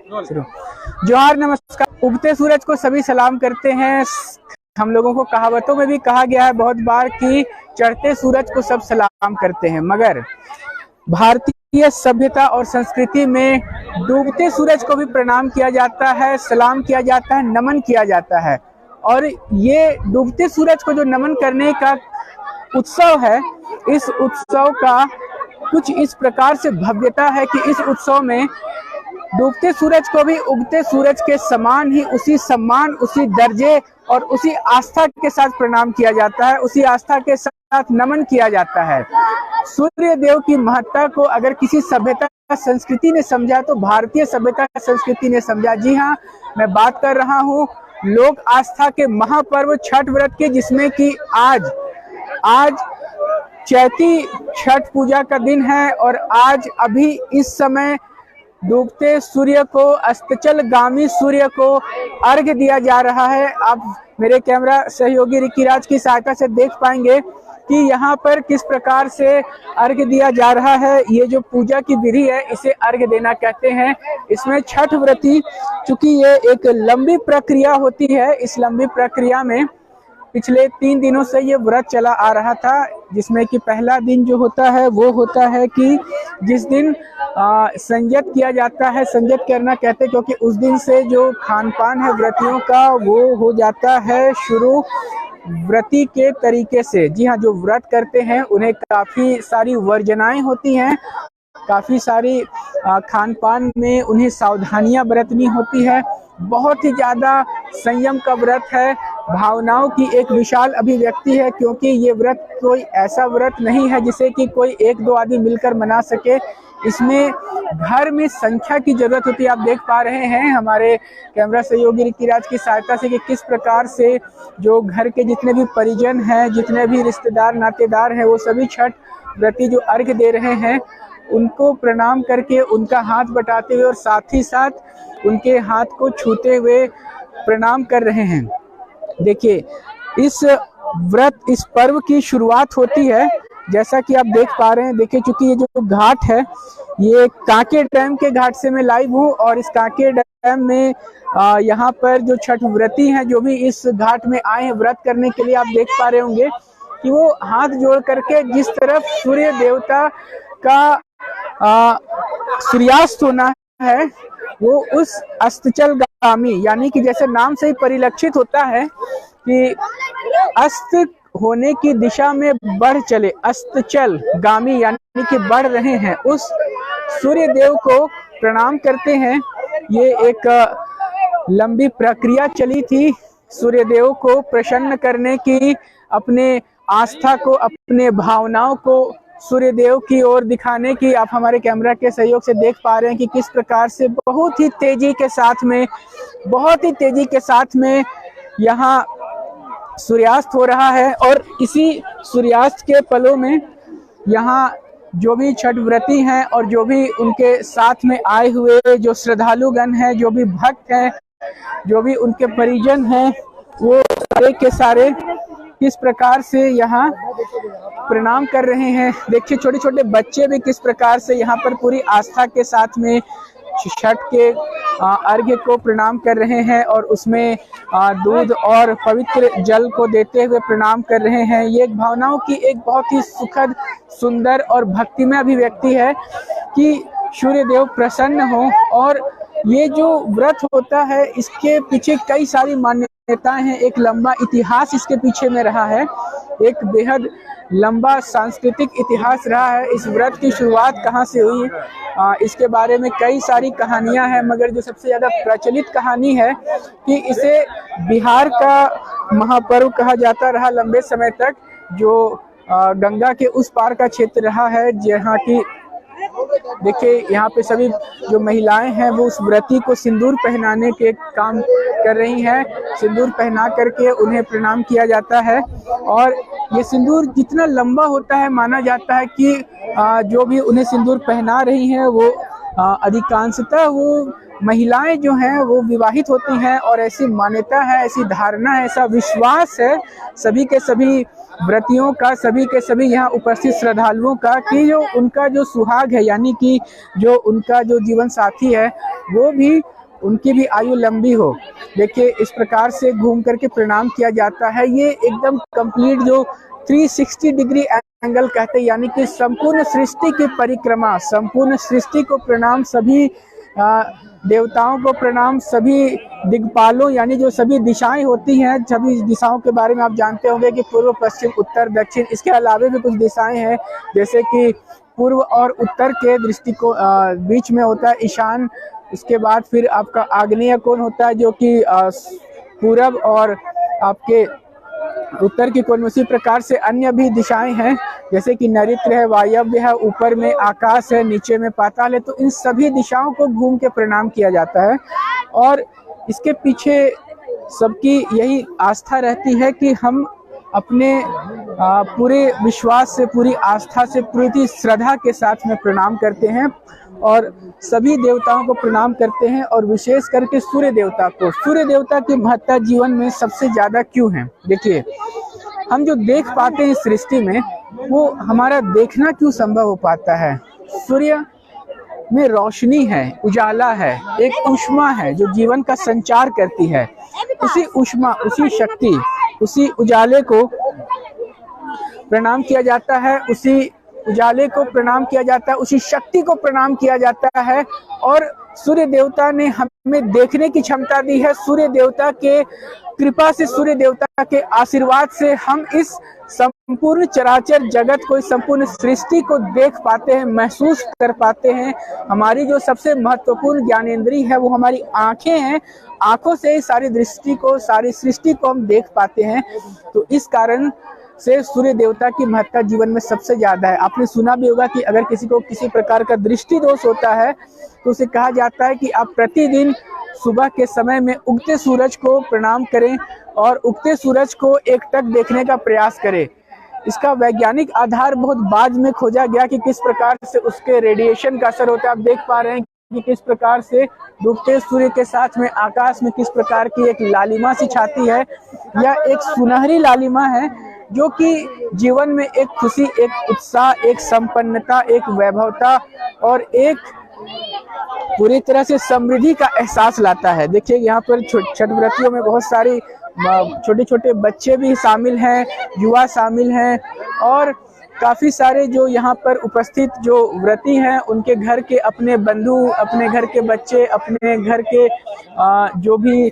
जोहार, नमस्कार। उगते सूरज को सभी सलाम करते हैं। हम लोगों को कहावतों में भी कहा गया है बहुत बार कि चढ़ते सूरज को सब सलाम करते हैं, मगर भारतीय सभ्यता और संस्कृति में डूबते सूरज को भी प्रणाम किया जाता है, सलाम किया जाता है, नमन किया जाता है। और ये डूबते सूरज को जो नमन करने का उत्सव है, इस उत्सव का कुछ इस प्रकार से भव्यता है कि इस उत्सव में डूबते सूरज को भी उगते सूरज के समान ही उसी सम्मान, उसी दर्जे और उसी आस्था के साथ प्रणाम किया जाता है, उसी आस्था के साथ नमन किया जाता है। सूर्य देव की महत्ता को अगर किसी सभ्यता संस्कृति ने समझा तो भारतीय सभ्यता संस्कृति ने समझा। जी हाँ, मैं बात कर रहा हूँ लोक आस्था के महापर्व छठ व्रत के, जिसमें कि आज चैती छठ पूजा का दिन है और आज अभी इस समय डूबते सूर्य को, अस्ताचलगामी सूर्य को अर्घ्य दिया जा रहा है। आप मेरे कैमरा सहयोगी रिकी राज की सहायता से देख पाएंगे कि यहाँ पर किस प्रकार से अर्घ्य दिया जा रहा है। ये जो पूजा की विधि है इसे अर्घ्य देना कहते हैं। इसमें छठ व्रती, चूंकि ये एक लंबी प्रक्रिया होती है, इस लंबी प्रक्रिया में पिछले 3 दिनों से ये व्रत चला आ रहा था, जिसमें कि पहला दिन जो होता है वो होता है कि जिस दिन संयत किया जाता है। संयत करना कहते हैं क्योंकि उस दिन से जो खान पान है व्रतियों का वो हो जाता है शुरू व्रती के तरीके से। जी हाँ, जो व्रत करते हैं उन्हें काफी सारी वर्जनाएं होती हैं, काफी सारी खान पान में उन्हें सावधानियां बरतनी होती है। बहुत ही ज्यादा संयम का व्रत है, भावनाओं की एक विशाल अभिव्यक्ति है, क्योंकि ये व्रत कोई ऐसा व्रत नहीं है जिसे कि कोई 1-2 आदमी मिलकर मना सके। इसमें घर में संख्या की जरूरत होती है। आप देख पा रहे हैं हमारे कैमरा सहयोगी रिकी राज की सहायता से कि किस प्रकार से जो घर के जितने भी परिजन हैं, जितने भी रिश्तेदार नातेदार हैं, वो सभी छठ व्रती जो अर्घ्य दे रहे हैं उनको प्रणाम करके उनका हाथ बटाते हुए और साथ ही साथ उनके हाथ को छूते हुए प्रणाम कर रहे हैं। देखिए, इस व्रत, इस पर्व की शुरुआत होती है जैसा कि आप देख पा रहे हैं। देखिए, चूंकि ये जो घाट है ये कांके डैम के घाट से मैं लाइव हूँ और इस कांके डैम में यहाँ पर जो छठ व्रती हैं जो भी इस घाट में आए हैं व्रत करने के लिए, आप देख पा रहे होंगे कि वो हाथ जोड़ करके जिस तरफ सूर्य देवता का सूर्यास्त होना है वो उस अस्ताचलगामी, यानी कि जैसे नाम से ही परिलक्षित होता है कि अस्त होने की दिशा में बढ़ चले, अस्ताचल गामी यानी कि बढ़ रहे हैं, उस सूर्य देव को प्रणाम करते हैं। ये एक लंबी प्रक्रिया चली थी सूर्य देव को प्रसन्न करने की, अपने आस्था को, अपने भावनाओं को सूर्य देव की ओर दिखाने की। आप हमारे कैमरा के सहयोग से देख पा रहे हैं कि किस प्रकार से बहुत ही तेजी के साथ में यहाँ सूर्यास्त हो रहा है। और इसी सूर्यास्त के पलों में यहाँ जो भी छठ व्रती हैं और जो भी उनके साथ में आए हुए जो श्रद्धालुगण हैं, जो भी भक्त हैं, जो भी उनके परिजन हैं, वो सारे के सारे किस प्रकार से यहाँ प्रणाम कर रहे हैं। देखिए, छोटे छोटे बच्चे भी किस प्रकार से यहाँ पर पूरी आस्था के साथ में छठ के अर्घ्य को प्रणाम कर रहे हैं और उसमें दूध और पवित्र जल को देते हुए प्रणाम कर रहे हैं। ये एक भावनाओं की एक बहुत ही सुखद, सुंदर और भक्तिमय अभिव्यक्ति है कि सूर्य देव प्रसन्न हो। और ये जो व्रत होता है इसके पीछे कई सारी मान्यताएं हैं, एक लंबा इतिहास इसके पीछे में रहा है, एक बेहद लंबा सांस्कृतिक इतिहास रहा है। इस व्रत की शुरुआत कहाँ से हुई इसके बारे में कई सारी कहानियां हैं, मगर जो सबसे ज्यादा प्रचलित कहानी है कि इसे बिहार का महापर्व कहा जाता रहा लंबे समय तक, जो गंगा के उस पार का क्षेत्र रहा है, जहाँ की देखिए यहाँ पे सभी जो महिलाएं हैं वो उस व्रती को सिंदूर पहनाने के काम कर रही हैं। सिंदूर पहना करके उन्हें प्रणाम किया जाता है और ये सिंदूर जितना लंबा होता है माना जाता है कि जो भी उन्हें सिंदूर पहना रही हैं वो अधिकांशतः वो महिलाएं जो हैं वो विवाहित होती हैं। और ऐसी मान्यता है, ऐसी धारणा है, ऐसा विश्वास है सभी के सभी व्रतियों का, सभी के सभी यहाँ उपस्थित श्रद्धालुओं का कि जो उनका जो सुहाग है, यानी कि जो उनका जो जीवन साथी है वो भी उनकी भी आयु लंबी हो। देखिए इस प्रकार से घूम करके प्रणाम किया जाता है। ये एकदम कंप्लीट जो 360 डिग्री एंगल कहते हैं, यानी कि संपूर्ण सृष्टि की परिक्रमा, संपूर्ण सृष्टि को प्रणाम, सभी देवताओं को प्रणाम, सभी दिग्पालों यानी जो सभी दिशाएं होती हैं, सभी दिशाओं के बारे में आप जानते होंगे कि पूर्व, पश्चिम, उत्तर, दक्षिण, इसके अलावा भी कुछ दिशाएं हैं, जैसे कि पूर्व और उत्तर के दृष्टि को बीच में होता है ईशान। उसके बाद फिर आपका आग्नेय कोण होता है जो कि पूरब और आपके उत्तर की कोण। उसी प्रकार से अन्य भी दिशाएं हैं, जैसे कि नैऋत्य है, वायव्य है, ऊपर में आकाश है, नीचे में पाताल है। तो इन सभी दिशाओं को घूम के प्रणाम किया जाता है। और इसके पीछे सबकी यही आस्था रहती है कि हम अपने पूरे विश्वास से, पूरी आस्था से, पूरी श्रद्धा के साथ में प्रणाम करते हैं और सभी देवताओं को प्रणाम करते हैं। और विशेष करके सूर्य देवता को, सूर्य देवता की महत्ता जीवन में सबसे ज्यादा क्यों है? देखिए हम जो देख पाते हैं सृष्टि में, वो हमारा देखना क्यों संभव हो पाता है? सूर्य में रोशनी है, उजाला है, एक ऊष्मा है जो जीवन का संचार करती है। उसी ऊष्मा, उसी शक्ति, उसी उजाले को प्रणाम किया जाता है, उसी उजाले को प्रणाम किया जाता है, उसी शक्ति को प्रणाम किया जाता है। और सूर्य देवता ने हमें देखने की क्षमता दी है। सूर्य देवता के कृपा से, सूर्य देवता के आशीर्वाद से हम इस संपूर्ण चराचर जगत को, इस संपूर्ण सृष्टि को देख पाते हैं, महसूस कर पाते हैं। हमारी जो सबसे महत्वपूर्ण ज्ञानेंद्रिय है वो हमारी आंखें हैं। आंखों से ही सारी दृष्टि को, सारी सृष्टि को हम देख पाते हैं। तो इस कारण से सूर्य देवता की महत्ता जीवन में सबसे ज्यादा है। आपने सुना भी होगा कि अगर किसी को किसी प्रकार का दृष्टि दोष होता है तो उसे कहा जाता है कि आप प्रतिदिन सुबह के समय में उगते सूरज को प्रणाम करें और उगते सूरज को एकटक देखने का प्रयास करें। इसका वैज्ञानिक आधार बहुत बाद में खोजा गया कि किस प्रकार से उसके रेडिएशन का असर होता है। आप देख पा रहे हैं कि किस प्रकार से डूबते सूर्य के साथ में आकाश में किस प्रकार की एक लालिमा सी छाती है। यह एक सुनहरी लालिमा है जो कि जीवन में एक खुशी, एक उत्साह, एक संपन्नता, एक वैभवता और एक पूरी तरह से समृद्धि का एहसास लाता है। देखिए यहाँ पर छठ व्रतियों में बहुत सारी छोटे छोटे बच्चे भी शामिल हैं, युवा शामिल हैं और काफी सारे जो यहाँ पर उपस्थित जो व्रती हैं उनके घर के अपने बंधु, अपने घर के बच्चे, अपने घर के जो भी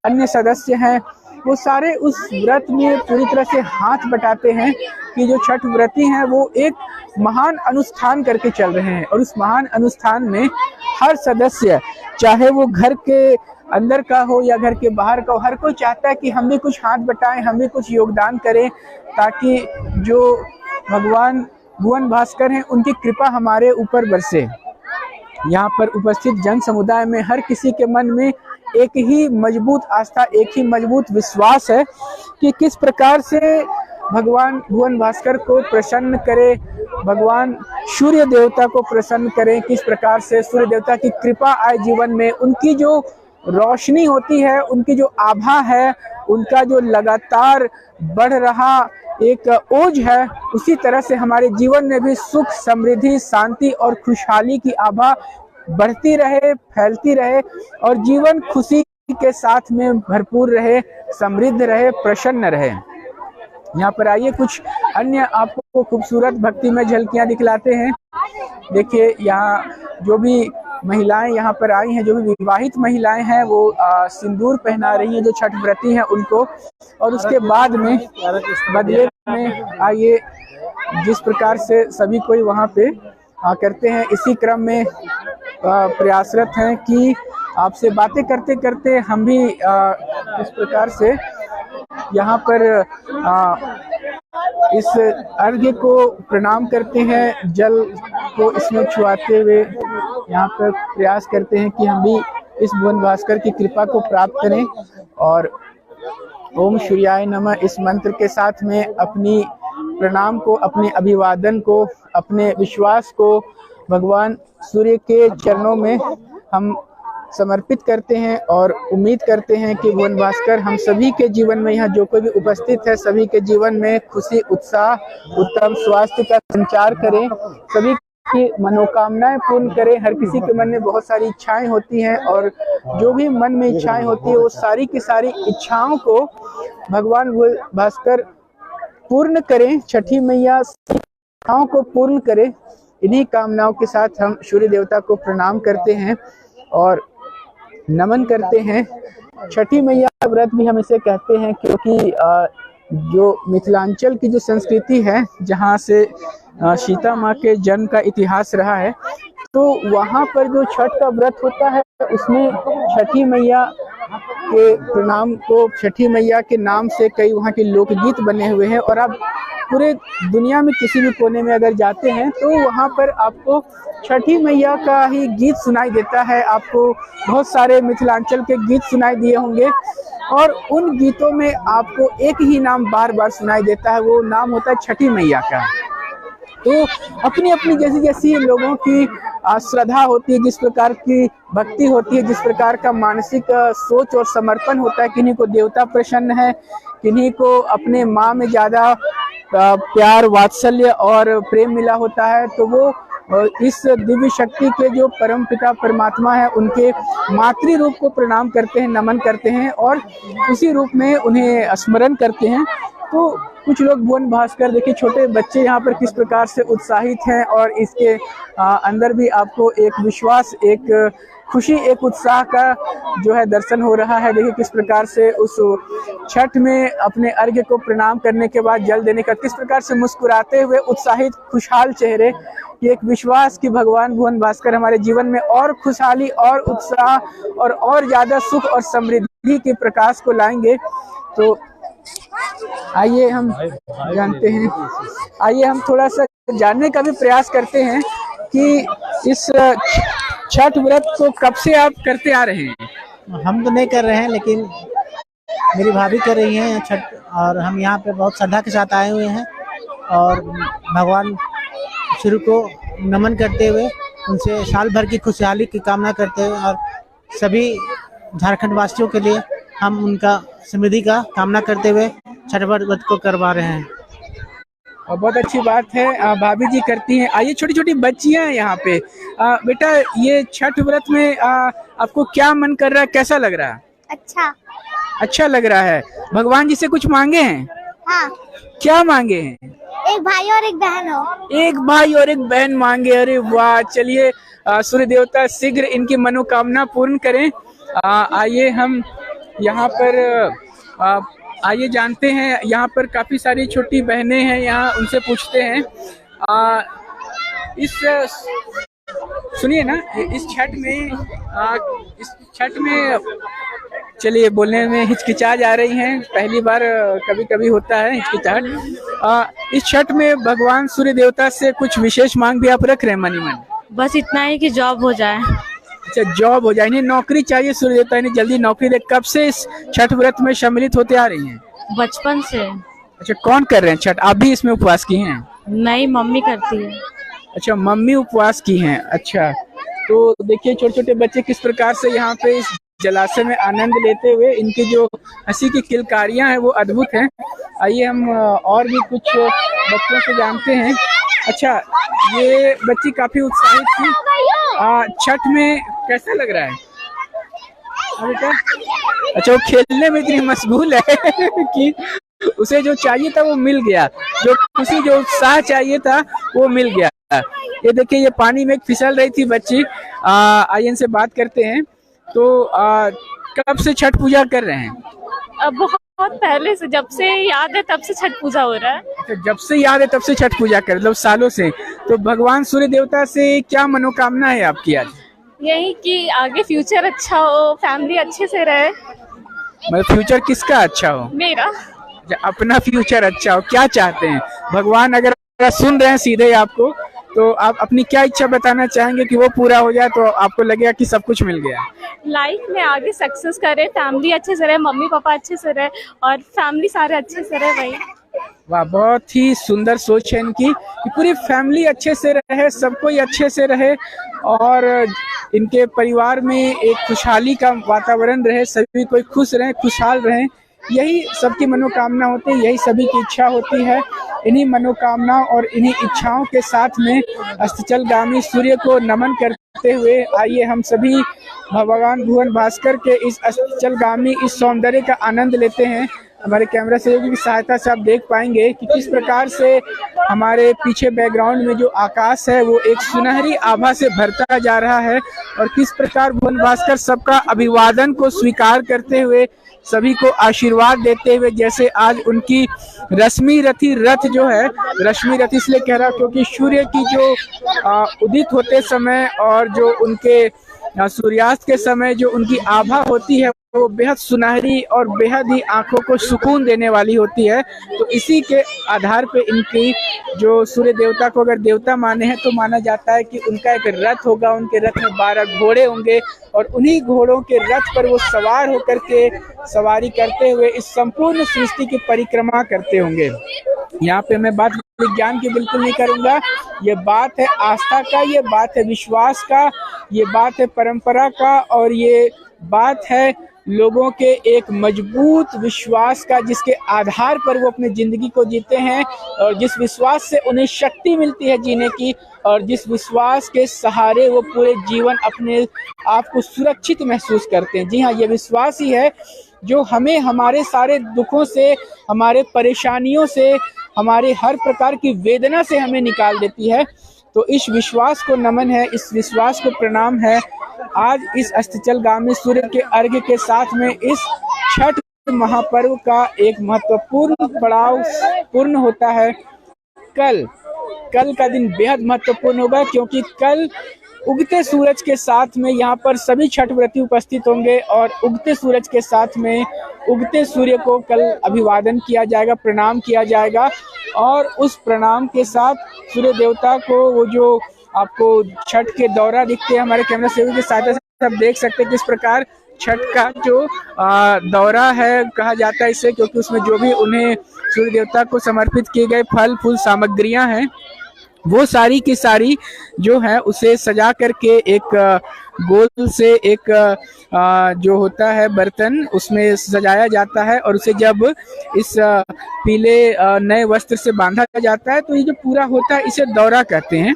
अन्य सदस्य हैं, वो सारे उस व्रत में पूरी तरह से हाथ बटाते हैं कि जो छठ व्रती हैं वो एक महान अनुष्ठान करके चल रहे हैं। और उस महान अनुष्ठान में हर सदस्य, चाहे वो घर के अंदर का हो या घर के बाहर का हो, हर कोई चाहता है कि हम भी कुछ हाथ बटाएं, हम भी कुछ योगदान करें, ताकि जो भगवान भुवन भास्कर हैं उनकी कृपा हमारे ऊपर बरसे। यहाँ पर उपस्थित जन समुदाय में हर किसी के मन में एक ही मजबूत आस्था, एक ही मजबूत विश्वास है कि किस प्रकार से भगवान भुवन भास्कर को प्रसन्न करे, भगवान सूर्य देवता को प्रसन्न करें, किस प्रकार से सूर्य देवता की कृपा आए जीवन में, उनकी जो रोशनी होती है, उनकी जो आभा है, उनका जो लगातार बढ़ रहा एक ओज है, उसी तरह से हमारे जीवन में भी सुख, समृद्धि, शांति और खुशहाली की आभा बढ़ती रहे, फैलती रहे और जीवन खुशी के साथ में भरपूर रहे, समृद्ध रहे, प्रसन्न रहे। यहाँ पर आइए कुछ अन्य आपको खूबसूरत भक्ति में झलकियां दिखलाते हैं। देखिए यहाँ जो भी महिलाएं यहाँ पर आई हैं, जो भी विवाहित महिलाएं हैं, वो सिंदूर पहना रही हैं जो छठ व्रती हैं उनको। और उसके बाद में बदले में आइए जिस प्रकार से सभी कोई वहाँ पे करते हैं, इसी क्रम में प्रयासरत हैं कि आपसे बातें करते करते हम भी इस प्रकार से यहाँ पर इस अर्घ्य को प्रणाम करते हैं, जल को इसमें छुआते हुए यहाँ पर प्रयास करते हैं कि हम भी इस भुवन भास्कर की कृपा को प्राप्त करें। और ओम सूर्याय नमः इस मंत्र के साथ में अपनी प्रणाम को, अपने अभिवादन को, अपने विश्वास को भगवान सूर्य के चरणों में हम समर्पित करते हैं और उम्मीद करते हैं कि भुवन भास्कर हम सभी के जीवन में, यहाँ जो कोई भी उपस्थित है, सभी के जीवन में खुशी, उत्साह, उत्तम स्वास्थ्य का संचार करें, सभी की मनोकामनाएं पूर्ण करे। हर किसी के मन में बहुत सारी इच्छाएं होती हैं और जो भी मन में इच्छाएं होती है वो सारी की सारी इच्छाओं को भगवान भास्कर पूर्ण करें। छठी मैया इच्छाओं को पूर्ण करे। इन्हीं कामनाओं के साथ हम सूर्य देवता को प्रणाम करते हैं और नमन करते हैं। छठी मैया का व्रत भी हम इसे कहते हैं क्योंकि जो मिथिलांचल की जो संस्कृति है, जहाँ से सीता माँ के जन्म का इतिहास रहा है, तो वहाँ पर जो छठ का व्रत होता है उसमें छठी मैया के प्रणाम को, छठी मैया के नाम से कई वहाँ के लोकगीत बने हुए हैं। और आप पूरे दुनिया में किसी भी कोने में अगर जाते हैं तो वहाँ पर आपको छठी मैया का ही गीत सुनाई देता है। आपको बहुत सारे मिथिलांचल के गीत सुनाई दिए होंगे और उन गीतों में आपको एक ही नाम बार बार सुनाई देता है, वो नाम होता है छठी मैया का। तो अपनी अपनी जैसी जैसी लोगों की श्रद्धा होती है, जिस प्रकार की भक्ति होती है, जिस प्रकार का मानसिक सोच और समर्पण होता है, किन्हीं को देवता प्रसन्न है, किन्हीं को अपने माँ में ज्यादा प्यार वात्सल्य और प्रेम मिला होता है, तो वो इस दिव्य शक्ति के जो परम पिता परमात्मा है उनके मातृ रूप को प्रणाम करते हैं, नमन करते हैं और उसी रूप में उन्हें स्मरण करते हैं। तो कुछ लोग भुवन भास्कर, देखिए छोटे बच्चे यहाँ पर किस प्रकार से उत्साहित हैं और इसके अंदर भी आपको एक विश्वास, एक खुशी, एक उत्साह का जो है दर्शन हो रहा है। देखिए किस प्रकार से उस छठ में अपने अर्घ्य को प्रणाम करने के बाद जल देने का किस प्रकार से मुस्कुराते हुए उत्साहित खुशहाल चेहरे, ये एक विश्वास कि भगवान भुवन भास्कर हमारे जीवन में और खुशहाली और उत्साह और ज्यादा सुख और समृद्धि के प्रकाश को लाएंगे। तो आइए हम जानते हैं, आइए हम थोड़ा सा जानने का भी प्रयास करते हैं कि इस छठ व्रत को कब से आप करते आ रहे हैं? हम तो नहीं कर रहे हैं, लेकिन मेरी भाभी कर रही हैं छठ, और हम यहाँ पे बहुत श्रद्धा के साथ आए हुए हैं और भगवान सूर्य को नमन करते हुए उनसे साल भर की खुशहाली की कामना करते हुए और सभी झारखंड वासियों के लिए हम उनका समृद्धि का कामना करते हुए छठ व्रत को करवा रहे हैं। और बहुत अच्छी बात है, भाभी जी करती हैं। आइए छोटी छोटी बच्चियां हैं यहाँ पे। बेटा ये छठ व्रत में आपको क्या मन कर रहा है, कैसा लग रहा है? अच्छा लग रहा है। भगवान जी से कुछ मांगे हैं? हाँ। क्या मांगे हैं? एक भाई और एक बहन हो। एक भाई और एक बहन मांगे। अरे वाह, चलिए सूर्य देवता शीघ्र इनकी मनोकामना पूर्ण करें। आइए हम यहाँ पर आइए जानते हैं, यहाँ पर काफी सारी छोटी बहनें हैं, यहाँ उनसे पूछते हैं। इस सुनिए ना, इस छठ में चलिए बोलने में हिचकिचा जा रही हैं, पहली बार कभी कभी होता है हिचकिचाहट। इस छठ में भगवान सूर्य देवता से कुछ विशेष मांग भी आप रख रहे हैं मन ही मन? बस इतना ही कि जॉब हो जाए। अच्छा, जॉब हो जाए, इन्हें नौकरी चाहिए, सूर्य देवता इन्हें जल्दी नौकरी दे। कब से इस छठ व्रत में सम्मिलित होते आ रही हैं? बचपन से। अच्छा, कौन कर रहे हैं छठ? आप भी इसमें उपवास की हैं? नहीं, मम्मी करती है। अच्छा, मम्मी उपवास की हैं। अच्छा, तो देखिए छोटे छोटे बच्चे किस प्रकार से यहाँ पे इस जलाशय में आनंद लेते हुए, इनकी जो हंसी की किलकारियां हैं वो अद्भुत हैं। आइए हम और भी कुछ बच्चों से जानते हैं। अच्छा, ये बच्ची काफी उत्साहित थी। छठ में कैसा लग रहा है बेटा? अच्छा, वो खेलने में इतनी मशगूल है कि उसे जो चाहिए था वो मिल गया, जो खुशी जो उत्साह चाहिए था वो मिल गया। ये देखिए, ये पानी में फिसल रही थी बच्ची। आइए इनसे बात करते हैं। तो कब से छठ पूजा कर रहे हैं? बहुत पहले से, जब से याद है तब से छठ पूजा हो रहा है। अच्छा, जब से याद है तब से छठ पूजा कर, मतलब सालों से। तो भगवान सूर्य देवता से क्या मनोकामना है आपकी आज? यही कि आगे फ्यूचर अच्छा हो, फैमिली अच्छे से रहे। मतलब फ्यूचर किसका अच्छा हो? मेरा। अपना फ्यूचर अच्छा हो। क्या चाहते हैं भगवान? अगर सुन रहे हैं सीधे आपको, तो आप अपनी क्या इच्छा बताना चाहेंगे कि वो पूरा हो जाए तो आपको लगेगा कि सब कुछ मिल गया? लाइफ में आगे सक्सेस करे, फैमिली अच्छे से रहे, मम्मी पापा अच्छे से रहे और फैमिली सारे अच्छे से रहे। वही। वाह, बहुत ही सुंदर सोच है इनकी कि पूरी फैमिली अच्छे से रहे, सब कोई अच्छे से रहे और इनके परिवार में एक खुशहाली का वातावरण रहे, सभी कोई खुश रहे, खुशहाल रहे। यही सबकी मनोकामना होती है, यही सभी की इच्छा होती है। इन्हीं मनोकामनाओं और इन्हीं इच्छाओं के साथ में अस्ताचलगामी सूर्य को नमन करते हुए आइए हम सभी भगवान भुवन भास्कर के इस अस्ताचलगामी इस सौंदर्य का आनंद लेते हैं। हमारे कैमरा सहयोगी की सहायता से आप देख पाएंगे कि किस प्रकार से हमारे पीछे बैकग्राउंड में जो आकाश है वो एक सुनहरी आभा से भरता जा रहा है और किस प्रकार भुवन भास्कर सबका अभिवादन को स्वीकार करते हुए सभी को आशीर्वाद देते हुए, जैसे आज उनकी रश्मि रथी रथ जो है, रश्मि रथ इसलिए कह रहा क्योंकि सूर्य की जो उदित होते समय और जो उनके सूर्यास्त के समय जो उनकी आभा होती है वो बेहद सुनहरी और बेहद ही आंखों को सुकून देने वाली होती है। तो इसी के आधार पे इनकी जो सूर्य देवता को अगर देवता माने हैं तो माना जाता है कि उनका एक रथ होगा, उनके रथ में 12 घोड़े होंगे और उन्हीं घोड़ों के रथ पर वो सवार होकर के सवारी करते हुए इस संपूर्ण सृष्टि की परिक्रमा करते होंगे। यहाँ पे मैं बात विज्ञान की बिल्कुल नहीं करूंगा, ये बात है आस्था का, ये बात है विश्वास का, ये बात है परंपरा का और ये बात है लोगों के एक मजबूत विश्वास का, जिसके आधार पर वो अपनी जिंदगी को जीते हैं और जिस विश्वास से उन्हें शक्ति मिलती है जीने की और जिस विश्वास के सहारे वो पूरे जीवन अपने आप को सुरक्षित महसूस करते हैं। जी हाँ, ये विश्वास ही है जो हमें हमारे सारे दुखों से, हमारे परेशानियों से, हमारे हर प्रकार की वेदना से हमें निकाल देती है। तो इस विश्वास को नमन है, इस विश्वास को प्रणाम है। आज इस अस्ताचलगामी सूर्य के अर्घ्य के साथ में इस छठ महापर्व का एक महत्वपूर्ण पड़ाव पूर्ण होता है। कल का दिन बेहद महत्वपूर्ण होगा क्योंकि कल उगते सूरज के साथ में यहाँ पर सभी छठ व्रती उपस्थित होंगे और उगते सूरज के साथ में उगते सूर्य को कल अभिवादन किया जाएगा, प्रणाम किया जाएगा और उस प्रणाम के साथ सूर्य देवता को वो जो आपको छठ के दौरा दिखते हैं, हमारे कैमरा सेवी की सहायता से आप देख सकते हैं किस प्रकार छठ का जो दौरा है कहा जाता है इसे, क्योंकि उसमें जो भी उन्हें सूर्य देवता को समर्पित किए गए फल फूल सामग्रियां हैं वो सारी की सारी जो है उसे सजा करके एक गोल से एक जो होता है बर्तन उसमें सजाया जाता है और उसे जब इस पीले नए वस्त्र से बांधा जाता है तो ये जो पूरा होता है इसे दौरा कहते हैं।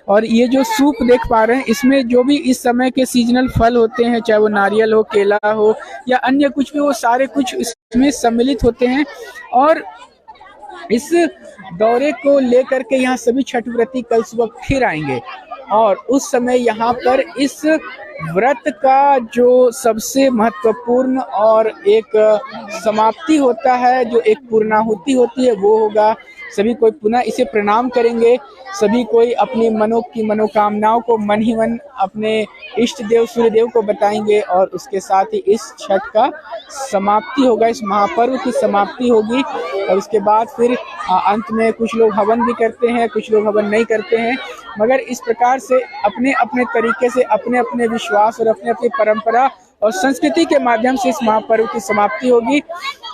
और ये जो सूप देख पा रहे हैं इसमें जो भी इस समय के सीजनल फल होते हैं, चाहे वो नारियल हो, केला हो या अन्य कुछ भी, वो सारे कुछ इसमें सम्मिलित होते हैं और इस दौरे को लेकर के यहाँ सभी छठ व्रती कल सुबह फिर आएंगे और उस समय यहाँ पर इस व्रत का जो सबसे महत्वपूर्ण और एक समाप्ति होता है, जो एक पूर्णाहुति होती है, वो होगा। सभी कोई पुनः इसे प्रणाम करेंगे, सभी कोई अपनी मनोकामनाओं को मन ही मन अपने इष्ट देव सूर्य देव को बताएंगे और उसके साथ ही इस छठ का समाप्ति होगा, इस महापर्व की समाप्ति होगी। और उसके बाद फिर अंत में कुछ लोग हवन भी करते हैं, कुछ लोग हवन नहीं करते हैं, मगर इस प्रकार से अपने अपने तरीके से अपने अपने विश्वास और अपने अपनी परंपरा और संस्कृति के माध्यम से इस महापर्व की समाप्ति होगी।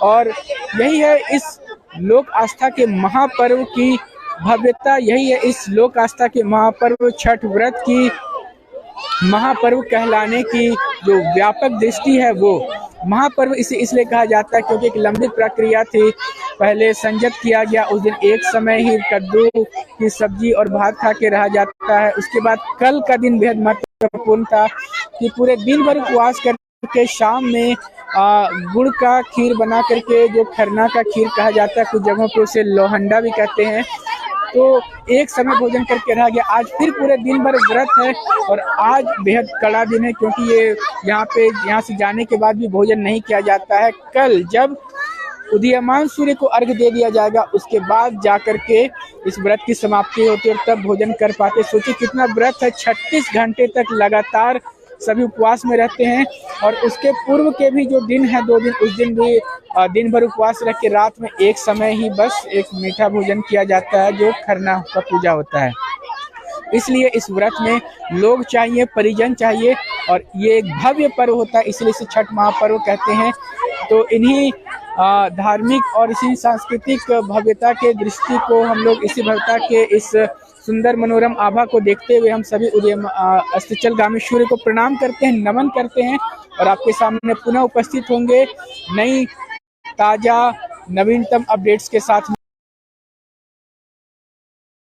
और यही है इस लोक आस्था के महापर्व की भव्यता, यही है इस लोक आस्था के महापर्व छठ व्रत की महापर्व कहलाने की जो व्यापक दृष्टि है। वो महापर्व इसे इसलिए कहा जाता है क्योंकि एक लंबी प्रक्रिया थी। पहले संजत किया गया, उस दिन एक समय ही कद्दू की सब्जी और भात खा के रहा जाता है। उसके बाद कल का दिन बेहद महत्वपूर्ण था कि पूरे दिन भर उपवास करके शाम में गुड़ का खीर बना करके, जो खरना का खीर कहा जाता है, कुछ जगहों पे उसे लोहंडा भी कहते हैं, तो एक समय भोजन करके रहा गया। आज फिर पूरे दिन भर व्रत है और आज बेहद कड़ा दिन है क्योंकि ये यहाँ से जाने के बाद भी भोजन नहीं किया जाता है। कल जब उदीयमान सूर्य को अर्घ दे दिया जाएगा उसके बाद जाकर के इस व्रत की समाप्ति होती है और तब भोजन कर पाते। सोचिए कितना व्रत है, 36 घंटे तक लगातार सभी उपवास में रहते हैं। और उसके पूर्व के भी जो दिन है 2 दिन, उस दिन भी दिन भर उपवास रख के रात में एक समय ही बस एक मीठा भोजन किया जाता है जो खरना का पूजा होता है। इसलिए इस व्रत में लोग चाहिए, परिजन चाहिए और ये एक भव्य पर्व होता है, इसलिए इसे छठ महापर्व कहते हैं। तो इन्हीं धार्मिक और इसी सांस्कृतिक भव्यता के दृष्टि को हम लोग इसी भव्यता के इस सुंदर मनोरम आभा को देखते हुए हम सभी अस्ताचलगामी सूर्य को प्रणाम करते हैं, नमन करते हैं और आपके सामने पुनः उपस्थित होंगे नई ताज़ा नवीनतम अपडेट्स के साथ